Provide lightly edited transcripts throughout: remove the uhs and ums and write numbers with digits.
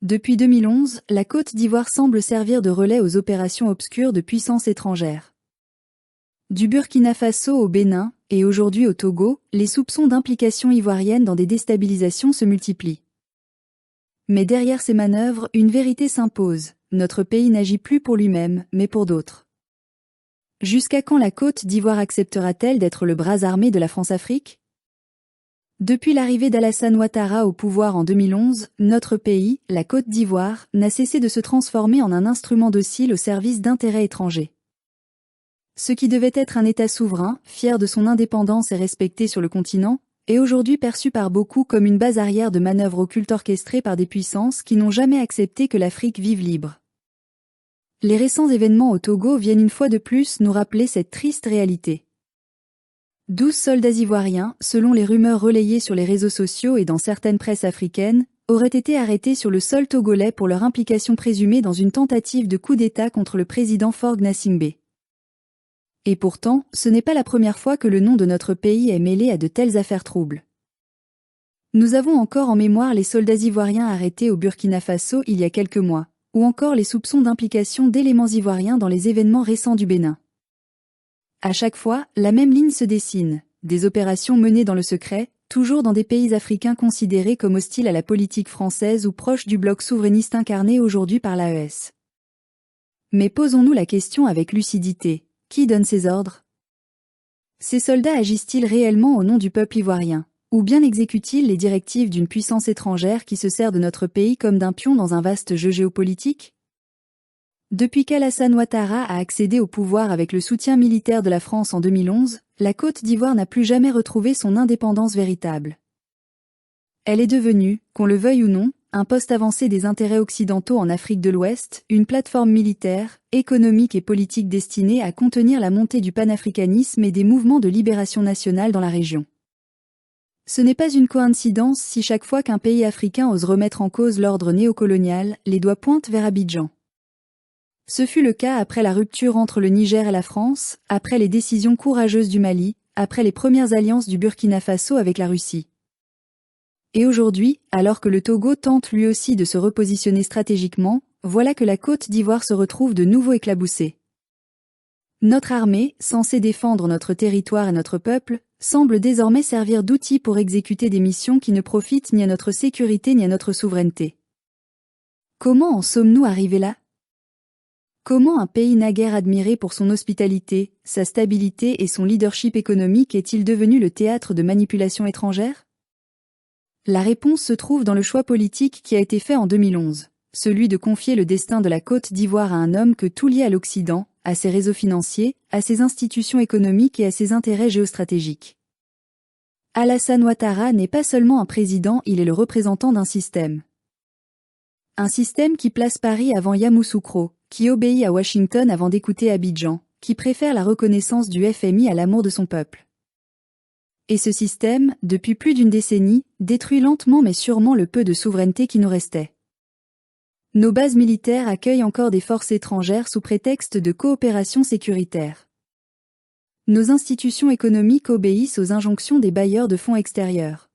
Depuis 2011, la Côte d'Ivoire semble servir de relais aux opérations obscures de puissances étrangères. Du Burkina Faso au Bénin, et aujourd'hui au Togo, les soupçons d'implication ivoirienne dans des déstabilisations se multiplient. Mais derrière ces manœuvres, une vérité s'impose, notre pays n'agit plus pour lui-même, mais pour d'autres. Jusqu'à quand la Côte d'Ivoire acceptera-t-elle d'être le bras armé de la France-Afrique ? Depuis l'arrivée d'Alassane Ouattara au pouvoir en 2011, notre pays, la Côte d'Ivoire, n'a cessé de se transformer en un instrument docile au service d'intérêts étrangers. Ce qui devait être un État souverain, fier de son indépendance et respecté sur le continent, est aujourd'hui perçu par beaucoup comme une base arrière de manœuvres occultes orchestrées par des puissances qui n'ont jamais accepté que l'Afrique vive libre. Les récents événements au Togo viennent une fois de plus nous rappeler cette triste réalité. 12 soldats ivoiriens, selon les rumeurs relayées sur les réseaux sociaux et dans certaines presses africaines, auraient été arrêtés sur le sol togolais pour leur implication présumée dans une tentative de coup d'État contre le président Faure Gnassingbé. Et pourtant, ce n'est pas la première fois que le nom de notre pays est mêlé à de telles affaires troubles. Nous avons encore en mémoire les soldats ivoiriens arrêtés au Burkina Faso il y a quelques mois, ou encore les soupçons d'implication d'éléments ivoiriens dans les événements récents du Bénin. À chaque fois, la même ligne se dessine, des opérations menées dans le secret, toujours dans des pays africains considérés comme hostiles à la politique française ou proches du bloc souverainiste incarné aujourd'hui par l'AES. Mais posons-nous la question avec lucidité, qui donne ces ordres ? Ces soldats agissent-ils réellement au nom du peuple ivoirien, ou bien exécutent-ils les directives d'une puissance étrangère qui se sert de notre pays comme d'un pion dans un vaste jeu géopolitique ? Depuis qu'Alassane Ouattara a accédé au pouvoir avec le soutien militaire de la France en 2011, la Côte d'Ivoire n'a plus jamais retrouvé son indépendance véritable. Elle est devenue, qu'on le veuille ou non, un poste avancé des intérêts occidentaux en Afrique de l'Ouest, une plateforme militaire, économique et politique destinée à contenir la montée du panafricanisme et des mouvements de libération nationale dans la région. Ce n'est pas une coïncidence si chaque fois qu'un pays africain ose remettre en cause l'ordre néocolonial, les doigts pointent vers Abidjan. Ce fut le cas après la rupture entre le Niger et la France, après les décisions courageuses du Mali, après les premières alliances du Burkina Faso avec la Russie. Et aujourd'hui, alors que le Togo tente lui aussi de se repositionner stratégiquement, voilà que la Côte d'Ivoire se retrouve de nouveau éclaboussée. Notre armée, censée défendre notre territoire et notre peuple, semble désormais servir d'outil pour exécuter des missions qui ne profitent ni à notre sécurité ni à notre souveraineté. Comment en sommes-nous arrivés là ? Comment un pays naguère admiré pour son hospitalité, sa stabilité et son leadership économique est-il devenu le théâtre de manipulations étrangères ? La réponse se trouve dans le choix politique qui a été fait en 2011, celui de confier le destin de la Côte d'Ivoire à un homme que tout lié à l'Occident, à ses réseaux financiers, à ses institutions économiques et à ses intérêts géostratégiques. Alassane Ouattara n'est pas seulement un président, il est le représentant d'un système. Un système qui place Paris avant Yamoussoukro, qui obéit à Washington avant d'écouter Abidjan, qui préfère la reconnaissance du FMI à l'amour de son peuple. Et ce système, depuis plus d'une décennie, détruit lentement mais sûrement le peu de souveraineté qui nous restait. Nos bases militaires accueillent encore des forces étrangères sous prétexte de coopération sécuritaire. Nos institutions économiques obéissent aux injonctions des bailleurs de fonds extérieurs.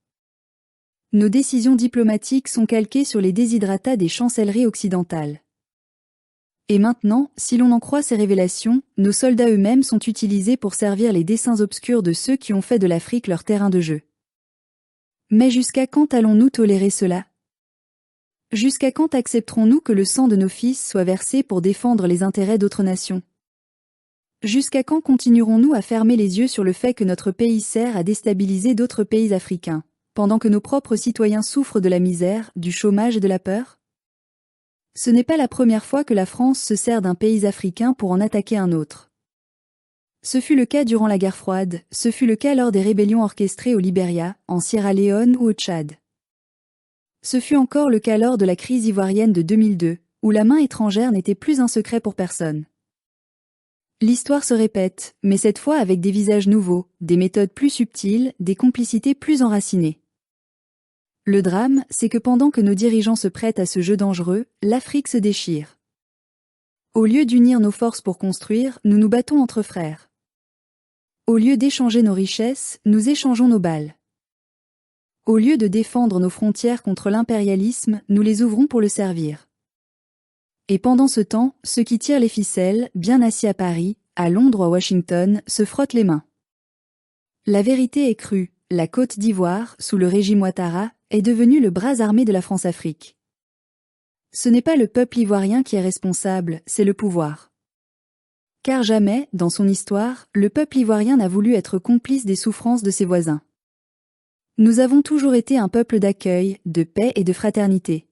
Nos décisions diplomatiques sont calquées sur les desiderata des chancelleries occidentales. Et maintenant, si l'on en croit ces révélations, nos soldats eux-mêmes sont utilisés pour servir les desseins obscurs de ceux qui ont fait de l'Afrique leur terrain de jeu. Mais jusqu'à quand allons-nous tolérer cela ? Jusqu'à quand accepterons-nous que le sang de nos fils soit versé pour défendre les intérêts d'autres nations ? Jusqu'à quand continuerons-nous à fermer les yeux sur le fait que notre pays sert à déstabiliser d'autres pays africains, pendant que nos propres citoyens souffrent de la misère, du chômage et de la peur ? Ce n'est pas la première fois que la France se sert d'un pays africain pour en attaquer un autre. Ce fut le cas durant la guerre froide, ce fut le cas lors des rébellions orchestrées au Libéria, en Sierra Leone ou au Tchad. Ce fut encore le cas lors de la crise ivoirienne de 2002, où la main étrangère n'était plus un secret pour personne. L'histoire se répète, mais cette fois avec des visages nouveaux, des méthodes plus subtiles, des complicités plus enracinées. Le drame, c'est que pendant que nos dirigeants se prêtent à ce jeu dangereux, l'Afrique se déchire. Au lieu d'unir nos forces pour construire, nous nous battons entre frères. Au lieu d'échanger nos richesses, nous échangeons nos balles. Au lieu de défendre nos frontières contre l'impérialisme, nous les ouvrons pour le servir. Et pendant ce temps, ceux qui tirent les ficelles, bien assis à Paris, à Londres ou à Washington, se frottent les mains. La vérité est crue, la Côte d'Ivoire, sous le régime Ouattara, est devenue le bras armé de la France-Afrique. Ce n'est pas le peuple ivoirien qui est responsable, c'est le pouvoir. Car jamais, dans son histoire, le peuple ivoirien n'a voulu être complice des souffrances de ses voisins. Nous avons toujours été un peuple d'accueil, de paix et de fraternité.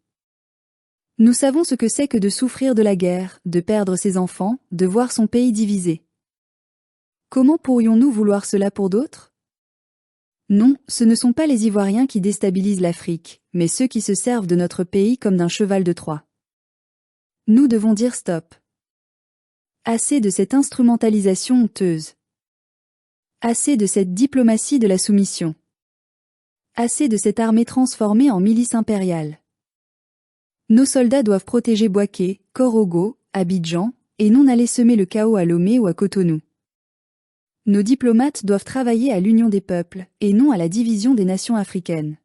Nous savons ce que c'est que de souffrir de la guerre, de perdre ses enfants, de voir son pays divisé. Comment pourrions-nous vouloir cela pour d'autres ? Non, ce ne sont pas les Ivoiriens qui déstabilisent l'Afrique, mais ceux qui se servent de notre pays comme d'un cheval de Troie. Nous devons dire stop. Assez de cette instrumentalisation honteuse. Assez de cette diplomatie de la soumission. Assez de cette armée transformée en milice impériale. Nos soldats doivent protéger Bouaké, Korogo, Abidjan, et non aller semer le chaos à Lomé ou à Cotonou. Nos diplomates doivent travailler à l'union des peuples, et non à la division des nations africaines.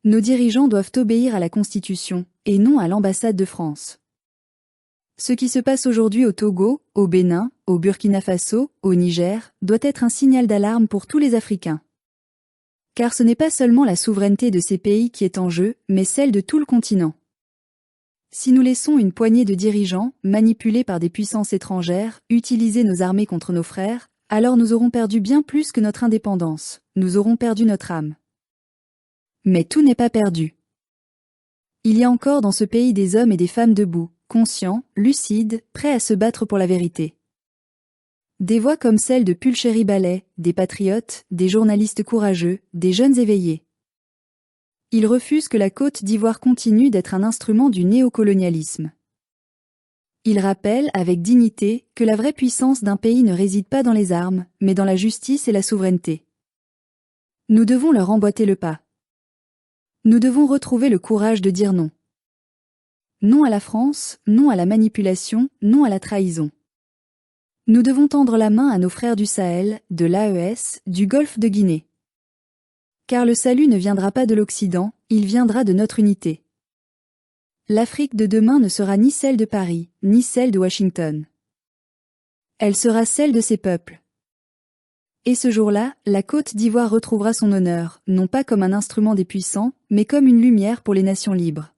Nos dirigeants doivent obéir à la Constitution, et non à l'ambassade de France. Ce qui se passe aujourd'hui au Togo, au Bénin, au Burkina Faso, au Niger, doit être un signal d'alarme pour tous les Africains. Car ce n'est pas seulement la souveraineté de ces pays qui est en jeu, mais celle de tout le continent. Si nous laissons une poignée de dirigeants, manipulés par des puissances étrangères, utiliser nos armées contre nos frères, alors nous aurons perdu bien plus que notre indépendance, nous aurons perdu notre âme. Mais tout n'est pas perdu. Il y a encore dans ce pays des hommes et des femmes debout, conscients, lucides, prêts à se battre pour la vérité. Des voix comme celle de Pulchéry Ballet, des patriotes, des journalistes courageux, des jeunes éveillés. Ils refusent que la Côte d'Ivoire continue d'être un instrument du néocolonialisme. Ils rappellent avec dignité que la vraie puissance d'un pays ne réside pas dans les armes, mais dans la justice et la souveraineté. Nous devons leur emboîter le pas. Nous devons retrouver le courage de dire non. Non à la France, non à la manipulation, non à la trahison. Nous devons tendre la main à nos frères du Sahel, de l'AES, du Golfe de Guinée. Car le salut ne viendra pas de l'Occident, il viendra de notre unité. L'Afrique de demain ne sera ni celle de Paris, ni celle de Washington. Elle sera celle de ses peuples. Et ce jour-là, la Côte d'Ivoire retrouvera son honneur, non pas comme un instrument des puissants, mais comme une lumière pour les nations libres.